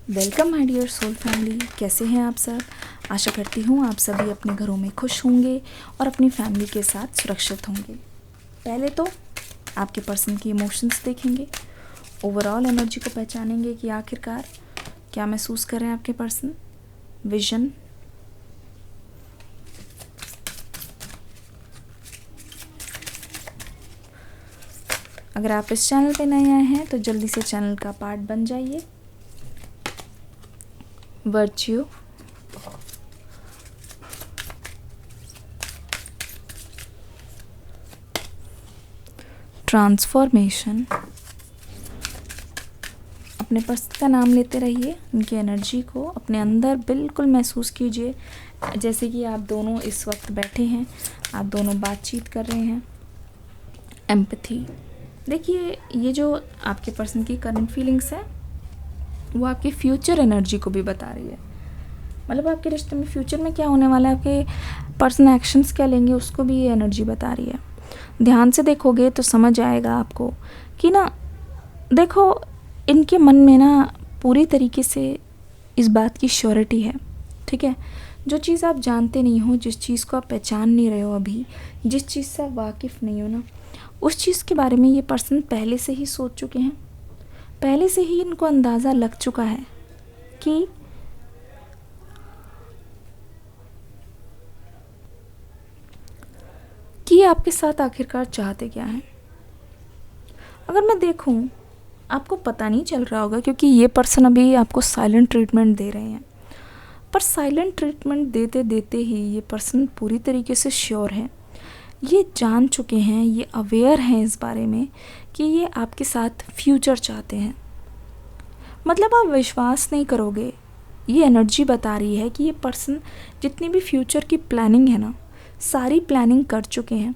Welcome my dear soul family. कैसे हैं आप सब? आशा करती हूँ आप सभी अपने घरों में खुश होंगे और अपनी फैमिली के साथ सुरक्षित होंगे। पहले तो आपके पर्सन की इमोशंस देखेंगे, ओवरऑल एनर्जी को पहचानेंगे कि आखिरकार क्या महसूस कर रहे हैं आपके पर्सन। विजन, अगर आप इस चैनल पे नए आए हैं तो जल्दी से चैनल का पार्ट बन जाइए। Virtue, transformation. अपने पर्सन का नाम लेते रहिए, उनकी एनर्जी को अपने अंदर बिल्कुल महसूस कीजिए, जैसे कि आप दोनों इस वक्त बैठे हैं, आप दोनों बातचीत कर रहे हैं। एम्पैथी, देखिए ये जो आपके पर्सन की करंट फीलिंग्स है वो आपकी फ्यूचर एनर्जी को भी बता रही है। मतलब आपके रिश्ते में फ्यूचर में क्या होने वाला है, आपके पर्सन एक्शंस क्या लेंगे, उसको भी ये एनर्जी बता रही है। ध्यान से देखोगे तो समझ आएगा आपको कि ना, देखो इनके मन में ना पूरी तरीके से इस बात की श्योरिटी है, ठीक है। जो चीज़ आप जानते नहीं हो, जिस चीज़ को आप पहचान नहीं रहे हो अभी, जिस चीज़ से आप वाकिफ़ नहीं हो ना, उस चीज़ के बारे में ये पर्सन पहले से ही सोच चुके हैं। पहले से ही इनको अंदाज़ा लग चुका है कि आपके साथ आखिरकार चाहते क्या हैं। अगर मैं देखूं, आपको पता नहीं चल रहा होगा क्योंकि ये पर्सन अभी आपको साइलेंट ट्रीटमेंट दे रहे हैं, पर साइलेंट ट्रीटमेंट देते देते ही ये पर्सन पूरी तरीके से श्योर है, ये जान चुके हैं, ये अवेयर हैं इस बारे में कि ये आपके साथ फ्यूचर चाहते हैं। मतलब आप विश्वास नहीं करोगे, ये एनर्जी बता रही है कि ये पर्सन जितनी भी फ्यूचर की प्लानिंग है ना, सारी प्लानिंग कर चुके हैं।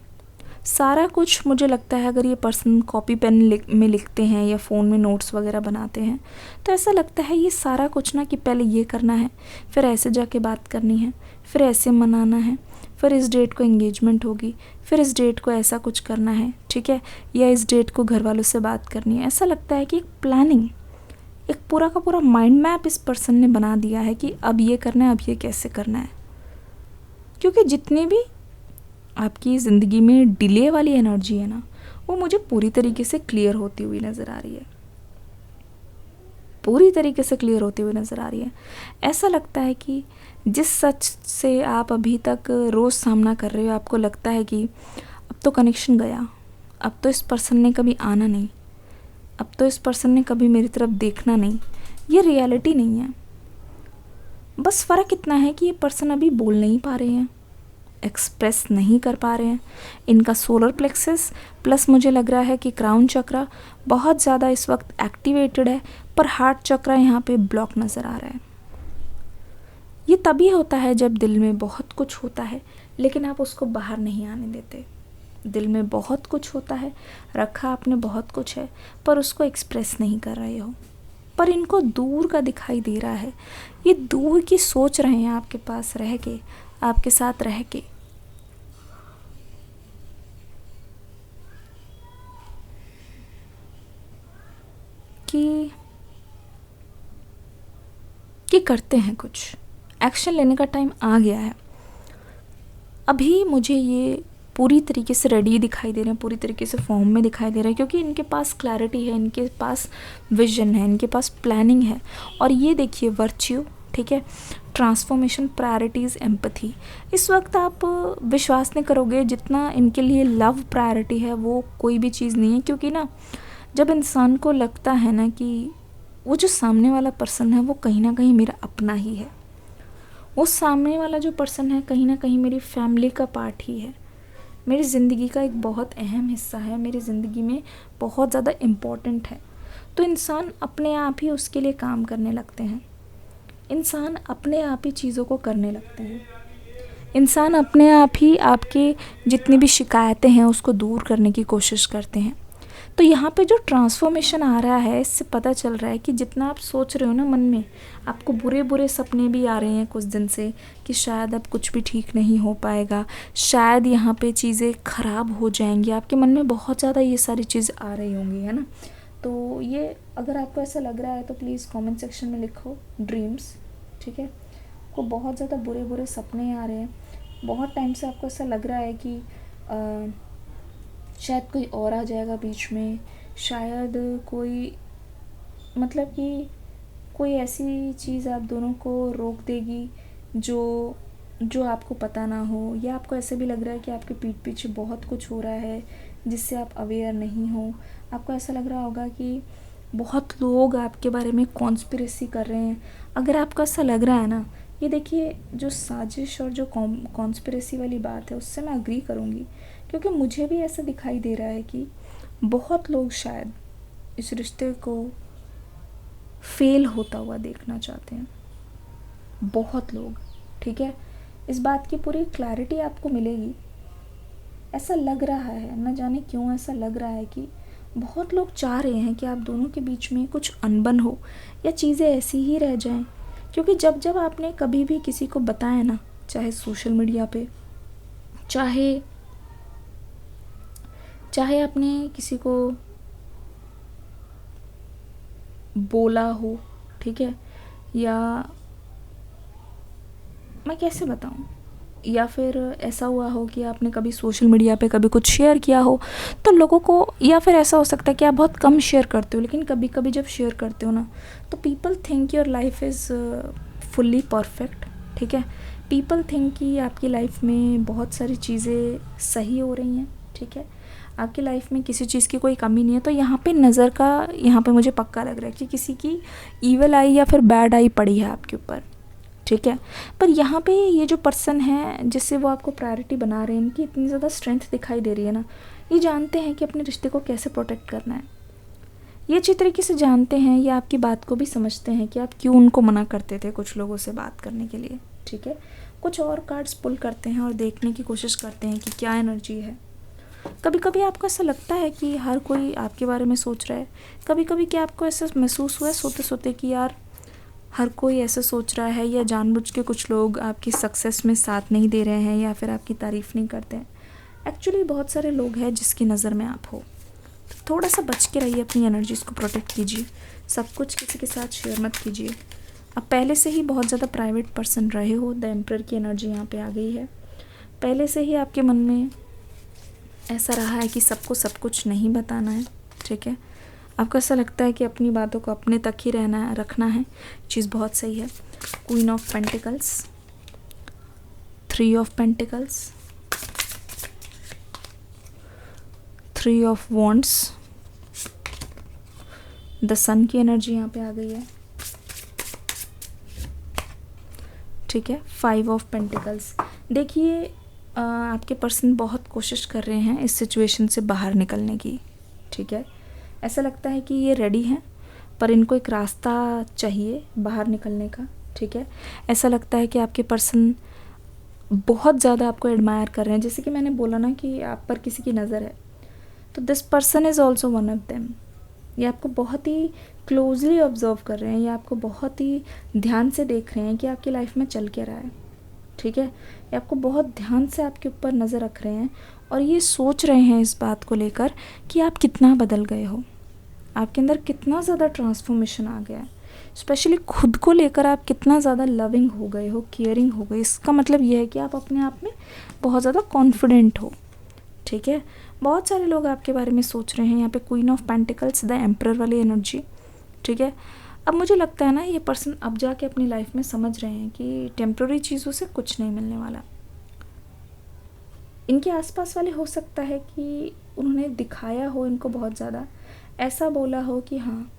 सारा कुछ मुझे लगता है, अगर ये पर्सन कॉपी पेन में लिखते हैं या फ़ोन में नोट्स वगैरह बनाते हैं तो ऐसा लगता है ये सारा कुछ ना, कि पहले ये करना है, फिर ऐसे जाके बात करनी है, फिर ऐसे मनाना है, फिर इस डेट को एंगेजमेंट होगी, फिर इस डेट को ऐसा कुछ करना है, ठीक है, या इस डेट को घर वालों से बात करनी है। ऐसा लगता है कि एक प्लानिंग, एक पूरा का पूरा माइंड मैप इस पर्सन ने बना दिया है कि अब ये करना है, अब ये कैसे करना है। क्योंकि जितनी भी आपकी ज़िंदगी में डिले वाली एनर्जी है ना, वो मुझे पूरी तरीके से क्लियर होती हुई नज़र आ रही है, पूरी तरीके से क्लियर होती हुई नज़र आ रही है। ऐसा लगता है कि जिस सच से आप अभी तक रोज़ सामना कर रहे हो, आपको लगता है कि अब तो कनेक्शन गया, अब तो इस पर्सन ने कभी आना नहीं, अब तो इस पर्सन ने कभी मेरी तरफ देखना नहीं, ये रियलिटी नहीं है। बस फ़र्क इतना है कि ये पर्सन अभी बोल नहीं पा रहे हैं, एक्सप्रेस नहीं कर पा रहे हैं। इनका सोलर प्लेक्सस प्लस मुझे लग रहा है कि क्राउन चक्रा बहुत ज़्यादा इस वक्त एक्टिवेटेड है, पर हार्ट चक्रा यहाँ पे ब्लॉक नज़र आ रहा है। ये तभी होता है जब दिल में बहुत कुछ होता है लेकिन आप उसको बाहर नहीं आने देते। दिल में बहुत कुछ होता है, रखा आपने बहुत कुछ है, पर उसको एक्सप्रेस नहीं कर रहे हो। पर इनको दूर का दिखाई दे रहा है, ये दूर की सोच रहे हैं आपके पास रह के, आपके साथ रह के। कि करते हैं कुछ, एक्शन लेने का टाइम आ गया है। अभी मुझे ये पूरी तरीके से रेडी दिखाई दे रहे हैं, पूरी तरीके से फॉर्म में दिखाई दे रहे हैं, क्योंकि इनके पास क्लैरिटी है, इनके पास विजन है, इनके पास प्लानिंग है। और ये देखिए वर्च्यू, ठीक है, ट्रांसफॉर्मेशन, प्रायोरिटीज़, एम्पैथी। इस वक्त आप विश्वास नहीं करोगे जितना इनके लिए लव प्रायोरिटी है वो कोई भी चीज़ नहीं है। क्योंकि ना, जब इंसान को लगता है ना कि वो जो सामने वाला पर्सन है वो कहीं ना कहीं मेरा अपना ही है, वो सामने वाला जो पर्सन है कहीं ना कहीं मेरी फैमिली का पार्ट ही है, मेरी ज़िंदगी का एक बहुत अहम हिस्सा है, मेरी ज़िंदगी में बहुत ज़्यादा इम्पॉर्टेंट है, तो इंसान अपने आप ही उसके लिए काम करने लगते हैं। इंसान अपने आप ही चीज़ों को करने लगते हैं। इंसान अपने आप ही आपके जितनी भी शिकायतें हैं उसको दूर करने की कोशिश करते हैं। तो यहाँ पे जो ट्रांसफॉर्मेशन आ रहा है, इससे पता चल रहा है कि जितना आप सोच रहे हो ना मन में, आपको बुरे बुरे सपने भी आ रहे हैं कुछ दिन से कि शायद अब कुछ भी ठीक नहीं हो पाएगा, शायद यहाँ पे चीज़ें ख़राब हो जाएंगी, आपके मन में बहुत ज़्यादा ये सारी चीज़ आ रही होंगी, है ना। तो ये अगर आपको ऐसा लग रहा है तो प्लीज़ कमेंट सेक्शन में लिखो ड्रीम्स, ठीक है। को बहुत ज़्यादा बुरे बुरे सपने आ रहे हैं, बहुत टाइम से आपको ऐसा लग रहा है कि शायद कोई और आ जाएगा बीच में, शायद कोई मतलब कि कोई ऐसी चीज़ आप दोनों को रोक देगी जो जो आपको पता ना हो, या आपको ऐसे भी लग रहा है कि आपके पीठ पीछे बहुत कुछ हो रहा है जिससे आप अवेयर नहीं हो। आपको ऐसा लग रहा होगा कि बहुत लोग आपके बारे में कॉन्स्पिरेसी कर रहे हैं। अगर आपको ऐसा लग रहा है ना, ये देखिए जो साजिश और जो कॉन्स्पिरेसी वाली बात है उससे मैं अग्री करूँगी, क्योंकि मुझे भी ऐसा दिखाई दे रहा है कि बहुत लोग शायद इस रिश्ते को फेल होता हुआ देखना चाहते हैं, बहुत लोग, ठीक है। इस बात की पूरी क्लैरिटी आपको मिलेगी। ऐसा लग रहा है, न जाने क्यों ऐसा लग रहा है कि बहुत लोग चाह रहे हैं कि आप दोनों के बीच में कुछ अनबन हो या चीज़ें ऐसी ही रह जाएं, क्योंकि जब जब आपने कभी भी किसी को बताया ना, चाहे सोशल मीडिया पे, चाहे चाहे आपने किसी को बोला हो, ठीक है, या मैं कैसे बताऊं, या फिर ऐसा हुआ हो कि आपने कभी सोशल मीडिया पे कभी कुछ शेयर किया हो तो लोगों को, या फिर ऐसा हो सकता है कि आप बहुत कम शेयर करते हो, लेकिन कभी कभी जब शेयर करते हो ना तो people think your life is fully perfect, ठीक है। पीपल थिंक कि आपकी लाइफ में बहुत सारी चीज़ें सही हो रही हैं, ठीक है, आपकी लाइफ में किसी चीज़ की कोई कमी नहीं है। तो यहाँ पे नज़र का, यहाँ पे मुझे पक्का लग रहा है कि किसी की ईवल आई या फिर बैड आई पड़ी है आपके ऊपर, ठीक है। पर यहाँ पे ये जो पर्सन है जिससे वो आपको प्रायोरिटी बना रहे हैं, इनकी इतनी ज़्यादा स्ट्रेंथ दिखाई दे रही है ना, ये जानते हैं कि अपने रिश्ते को कैसे प्रोटेक्ट करना है, ये अच्छी तरीके से जानते हैं, ये आपकी बात को भी समझते हैं कि आप क्यों उनको मना करते थे कुछ लोगों से बात करने के लिए, ठीक है। कुछ और कार्ड्स पुल करते हैं और देखने की कोशिश करते हैं कि क्या एनर्जी है। कभी कभी आपको ऐसा लगता है कि हर कोई आपके बारे में सोच रहा है, कभी कभी क्या आपको ऐसा महसूस हुआ है सोते सोते कि यार हर कोई ऐसा सोच रहा है, या जानबूझ के कुछ लोग आपकी सक्सेस में साथ नहीं दे रहे हैं या फिर आपकी तारीफ़ नहीं करते हैं। एक्चुअली बहुत सारे लोग हैं जिसकी नज़र में आप हो, तो थोड़ा सा बच के रहिए, अपनी एनर्जीज़ को प्रोटेक्ट कीजिए, सब कुछ किसी के साथ शेयर मत कीजिए। अब पहले से ही बहुत ज़्यादा प्राइवेट पर्सन रहे हो, द एम्परर की एनर्जी यहाँ पे आ गई है। पहले से ही आपके मन में ऐसा रहा है कि सबको सब कुछ नहीं बताना है, ठीक है। आपको ऐसा लगता है कि अपनी बातों को अपने तक ही रखना है, चीज़ बहुत सही है। Queen of pentacles, 3 of pentacles, 3 of wands, the sun की एनर्जी यहाँ पे आ गई है, ठीक है। 5 ऑफ पेंटिकल्स। देखिए आपके पर्सन बहुत कोशिश कर रहे हैं इस सिचुएशन से बाहर निकलने की, ठीक है। ऐसा लगता है कि ये रेडी हैं, पर इनको एक रास्ता चाहिए बाहर निकलने का, ठीक है। ऐसा लगता है कि आपके पर्सन बहुत ज़्यादा आपको एडमायर कर रहे हैं, जैसे कि मैंने बोला ना कि आप पर किसी की नज़र है, तो this person is also one of them. ये आपको बहुत ही क्लोजली ऑब्जर्व कर रहे हैं, ये आपको बहुत ही ध्यान से देख रहे हैं कि आपकी लाइफ में चल क्या रहा है, ठीक है। ये आपको बहुत ध्यान से आपके ऊपर नज़र रख रहे हैं, और ये सोच रहे हैं इस बात को लेकर कि आप कितना बदल गए हो, आपके अंदर कितना ज़्यादा ट्रांसफॉर्मेशन आ गया है, स्पेशली खुद को लेकर आप कितना ज़्यादा लविंग हो गए हो, केयरिंग हो गए। इसका मतलब ये है कि आप अपने आप में बहुत ज़्यादा कॉन्फिडेंट हो, ठीक है। बहुत सारे लोग आपके बारे में सोच रहे हैं। यहाँ पे queen of pentacles, the emperor वाली एनर्जी, ठीक है। अब मुझे लगता है ना ये पर्सन अब जाके अपनी लाइफ में समझ रहे हैं कि टेम्प्रेरी चीज़ों से कुछ नहीं मिलने वाला। इनके आसपास वाले हो सकता है कि उन्होंने दिखाया हो इनको बहुत ज़्यादा, ऐसा बोला हो कि हाँ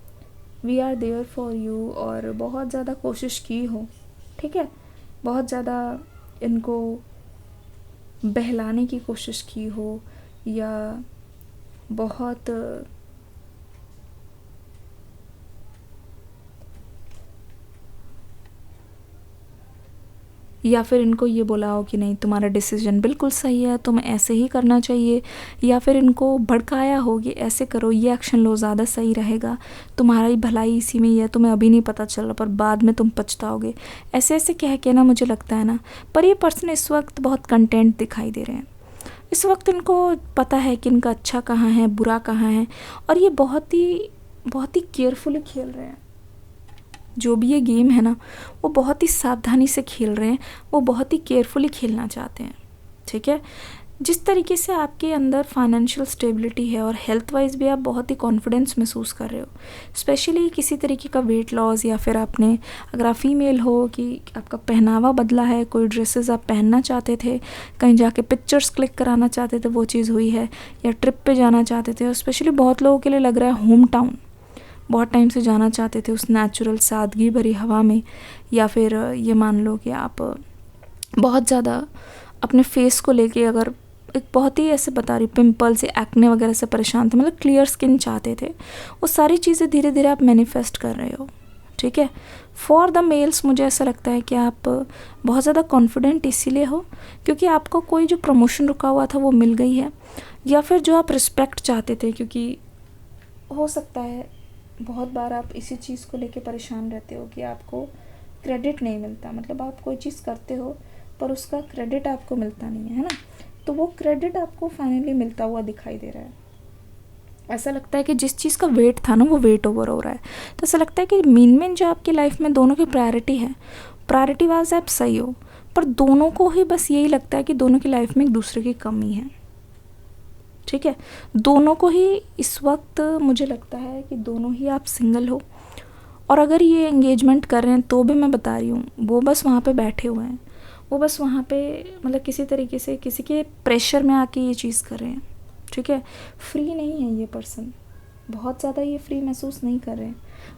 we are there for you, और बहुत ज़्यादा कोशिश की हो, ठीक है, बहुत ज़्यादा इनको बहलाने की कोशिश की हो, या बहुत या फिर इनको ये बोला हो कि नहीं तुम्हारा डिसीजन बिल्कुल सही है, तुम्हें ऐसे ही करना चाहिए, या फिर इनको भड़काया हो कि ऐसे करो, ये एक्शन लो, ज़्यादा सही रहेगा, तुम्हारी भलाई इसी में ही है, तुम्हें अभी नहीं पता चल रहा पर बाद में तुम पछताओगे, ऐसे ऐसे कह के ना मुझे लगता है ना। पर ये पर्सन इस वक्त बहुत कंटेंट दिखाई दे रहे हैं, इस वक्त इनको पता है कि इनका अच्छा कहाँ है, बुरा कहाँ है, और ये बहुत ही बहुत ही केयरफुली खेल रहे हैं। जो भी ये गेम है ना, वो बहुत ही सावधानी से खेल रहे हैं, वो बहुत ही केयरफुली खेलना चाहते हैं। ठीक है, जिस तरीके से आपके अंदर फाइनेंशियल स्टेबिलिटी है और हेल्थ वाइज भी आप बहुत ही कॉन्फिडेंस महसूस कर रहे हो, स्पेशली किसी तरीके का वेट लॉस, या फिर आपने, अगर आप फीमेल हो, कि आपका पहनावा बदला है, कोई ड्रेसेस आप पहनना चाहते थे, कहीं जाके पिक्चर्स क्लिक कराना चाहते थे, वो चीज़ हुई है, या ट्रिप पे जाना चाहते थे, और स्पेशली बहुत लोगों के लिए लग रहा है होम टाउन, बहुत टाइम से जाना चाहते थे उस नेचुरल सादगी भरी हवा में, या फिर ये मान लो कि आप बहुत ज़्यादा अपने फेस को लेके, अगर एक बहुत ही ऐसे बता रही, पिंपल्स या एक्ने वगैरह से परेशान थे, मतलब क्लियर स्किन चाहते थे, वो सारी चीज़ें धीरे धीरे आप मैनिफेस्ट कर रहे हो। ठीक है, फॉर द मेल्स मुझे ऐसा लगता है कि आप बहुत ज़्यादा कॉन्फिडेंट इसीलिए हो क्योंकि आपको कोई जो प्रमोशन रुका हुआ था वो मिल गई है, या फिर जो आप रिस्पेक्ट चाहते थे, क्योंकि हो सकता है बहुत बार आप इसी चीज़ को लेके परेशान रहते हो कि आपको क्रेडिट नहीं मिलता, मतलब आप कोई चीज़ करते हो पर उसका क्रेडिट आपको मिलता नहीं है ना, तो वो क्रेडिट आपको फाइनली मिलता हुआ दिखाई दे रहा है। ऐसा लगता है कि जिस चीज़ का वेट था ना, वो वेट ओवर हो रहा है। तो ऐसा लगता है कि मेन जो आपकी लाइफ में दोनों की प्रायोरिटी है, प्रायोरिटी वाइज आप सही हो, पर दोनों को ही बस यही लगता है कि दोनों की लाइफ में एक दूसरे की कमी है। ठीक है, दोनों को ही इस वक्त मुझे लगता है कि दोनों ही आप सिंगल हो, और अगर ये एंगेजमेंट कर रहे हैं तो भी मैं बता रही हूँ, वो बस वहाँ पे बैठे हुए हैं, वो बस वहाँ पे मतलब किसी तरीके से किसी के प्रेशर में आके ये चीज़ कर रहे हैं। ठीक है, फ्री नहीं है ये पर्सन, बहुत ज़्यादा ये फ्री महसूस नहीं कर रहे हैं,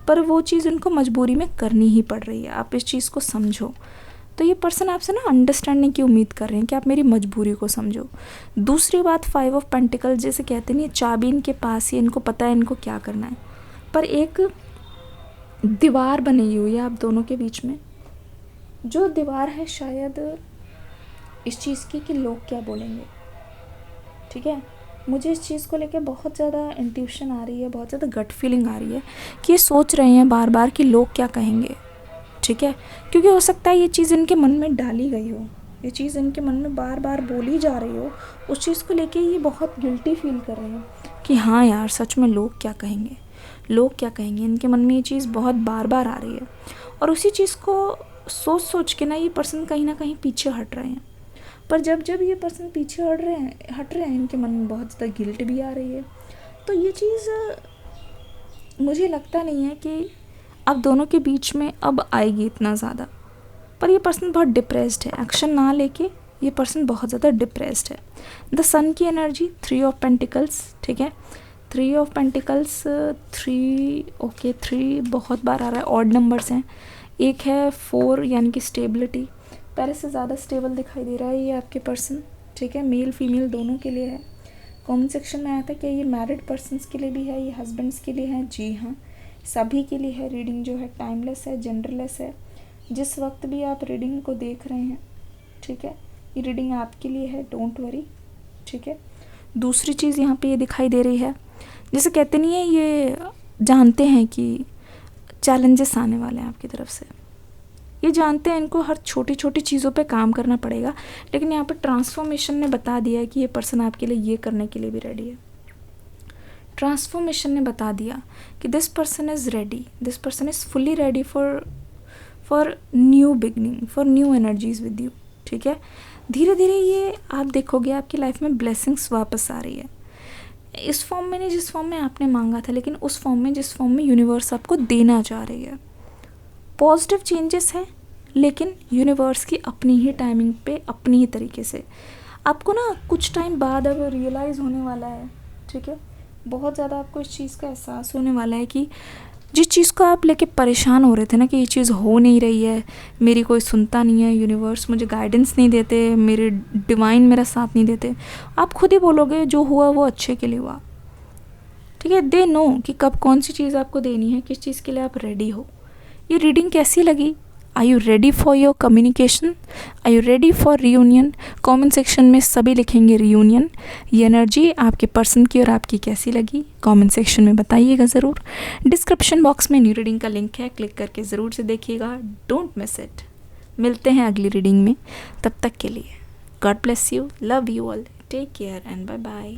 पर वो चीज़ उनको मजबूरी में करनी ही पड़ रही है। आप इस चीज़ को समझो। तो ये पर्सन आपसे ना अंडरस्टैंडिंग की उम्मीद कर रहे हैं कि आप मेरी मजबूरी को समझो। दूसरी बात, 5 ऑफ पेंटिकल जैसे कहते नहीं, चाबी इनके पास ही, इनको पता है इनको क्या करना है, पर एक दीवार बनी हुई है आप दोनों के बीच में। जो दीवार है शायद इस चीज़ की कि लोग क्या बोलेंगे। ठीक है, मुझे इस चीज़ को लेकर बहुत ज़्यादा इंट्यूशन आ रही है, बहुत ज़्यादा गट फीलिंग आ रही है कि ये सोच रहे हैं बार बार कि लोग क्या कहेंगे। ठीक है, क्योंकि हो सकता है ये चीज़ इनके मन में डाली गई हो, ये चीज़ इनके मन में बार बार बोली जा रही हो, उस चीज़ को लेके ये बहुत गिल्टी फील कर रहे हैं कि हाँ यार सच में लोग क्या कहेंगे, लोग क्या कहेंगे। इनके मन में ये चीज़ बहुत बार बार आ रही है, और उसी चीज़ को सोच सोच के ना ये पर्सन कहीं ना कहीं पीछे हट रहे हैं। पर जब जब ये पर्सन पीछे हट रहे हैं, इनके मन में बहुत ज़्यादा गिल्ट भी आ रही है। तो ये चीज़ मुझे लगता नहीं है कि अब दोनों के बीच में अब आएगी इतना ज़्यादा, पर ये पर्सन बहुत डिप्रेस्ड है। एक्शन ना लेके ये पर्सन बहुत ज़्यादा डिप्रेस्ड है। द सन की एनर्जी, 3 ऑफ पेंटिकल्स। ठीक है, 3 ऑफ पेंटिकल्स, 3 बहुत बार आ रहा है, ऑड नंबर्स हैं। एक है 4 यानी कि स्टेबिलिटी, पहले से ज़्यादा स्टेबल दिखाई दे रहा है ये आपके पर्सन। ठीक है, मेल फीमेल दोनों के लिए है। कमेंट सेक्शन में आया था कि ये मैरिड पर्सन्स के लिए भी है, ये हस्बैंड्स के लिए है। जी हाँ, सभी के लिए है। रीडिंग जो है टाइमलेस है, जेंडरलेस है, जिस वक्त भी आप रीडिंग को देख रहे हैं। ठीक है, ये रीडिंग आपके लिए है, डोंट वरी। ठीक है, दूसरी चीज़ यहाँ पे ये दिखाई दे रही है, जैसे कहते नहीं है, ये जानते हैं कि चैलेंजेस आने वाले हैं आपकी तरफ से, ये जानते हैं इनको हर छोटी छोटी चीज़ों पे काम करना पड़ेगा, लेकिन यहाँ पे ट्रांसफॉर्मेशन ने बता दिया है कि ये पर्सन आपके लिए ये करने के लिए भी रेडी है। ट्रांसफॉर्मेशन ने बता दिया कि this person is ready, this person is fully ready for new beginning, for new energies with you. ठीक है, धीरे धीरे ये आप देखोगे आपकी लाइफ में ब्लेसिंग्स वापस आ रही है, इस फॉर्म में नहीं जिस फॉर्म में आपने मांगा था, लेकिन उस फॉर्म में जिस फॉर्म में यूनिवर्स आपको देना चाह रही है। पॉजिटिव चेंजेस हैं, लेकिन यूनिवर्स की अपनी ही टाइमिंग पे, अपनी ही तरीके से आपको ना कुछ टाइम बाद अब रियलाइज़ होने वाला है। ठीक है, बहुत ज़्यादा आपको इस चीज़ का एहसास होने वाला है कि जिस चीज़ को आप लेके परेशान हो रहे थे ना कि ये चीज़ हो नहीं रही है, मेरी कोई सुनता नहीं है, यूनिवर्स मुझे गाइडेंस नहीं देते, मेरे डिवाइन मेरा साथ नहीं देते, आप खुद ही बोलोगे जो हुआ वो अच्छे के लिए हुआ। ठीक है, दे नो कि कब कौन सी चीज़ आपको देनी है, किस चीज़ के लिए आप रेडी हो। ये रीडिंग कैसी लगी? Are you ready for your communication? Are you ready for reunion? Comment section में सभी लिखेंगे रियूनियन। ये एनर्जी आपके पर्सन की और आपकी कैसी लगी कमेंट सेक्शन में बताइएगा ज़रूर। डिस्क्रिप्शन बॉक्स में न्यू रीडिंग का लिंक है, क्लिक करके ज़रूर से देखिएगा, डोंट मिस इट। मिलते हैं अगली रीडिंग में, तब तक के लिए God bless you, love you all, take care and bye bye.